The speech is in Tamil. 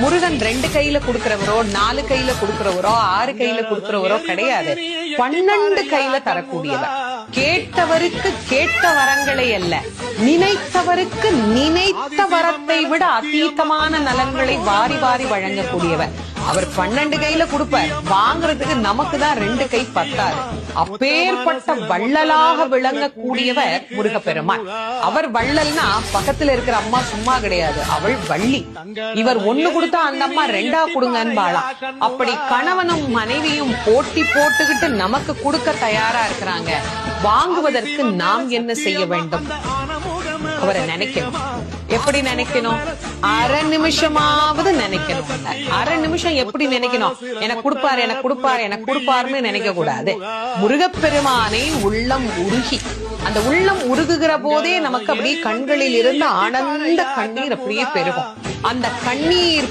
முருகன் 2 கையில கொடுக்கிறவரோ 4 கையில கொடுக்கிறவரோ 6 கையில கொடுக்கிறவரோ கிடையாது. 12 கையில தரக்கூடியவர். கேட்டவருக்கு கேட்ட வரங்களை அல்ல, நினைத்தவருக்கு நினைத்த வரத்தை விட அதீதமான நலன்களை வாரி வாரி வழங்கக்கூடியவர். அவர் 12 கையில கொடுப்பார், வாங்குறதுக்கு நமக்கு தான் 2 கை பத்தாது. அப்பேற்பட்ட வள்ளலாக விளங்கக்கூடியவர் முருகப்பெருமான். அவர் வள்ளல்னா பக்கத்துல இருக்கிற அம்மா சும்மா கிடையாது, அவள் வள்ளி. இவர் 1 கொடுத்தா அந்த அம்மா 2 கொடுங்கன்னு வாழலாம். அப்படி கணவனும் மனைவியும் போட்டி போட்டுக்கிட்டு நமக்கு கொடுக்க தயாரா இருக்கிறாங்க. வாங்குவதற்கு நாம் என்ன செய்ய வேண்டும்? அவரை நினைக்கணும். எப்படி நினைக்கணும்? அரை நிமிஷமாவது நினைக்கணும். அரை நிமிஷம் எப்படி நினைக்கணும்? எனக்கு கொடுப்பாரு, எனக்கு கொடுப்பாரு, எனக்கு கொடுப்பாருன்னு நினைக்க கூடாது. முருகப்பெருமானை உள்ளம் உருகி, அந்த உள்ளம் உருகுகிற போதே நமக்கு அப்படியே கண்களில் இருந்து ஆனந்த கண்ணீர் அப்படியே பெருகும். அந்த கண்ணீர்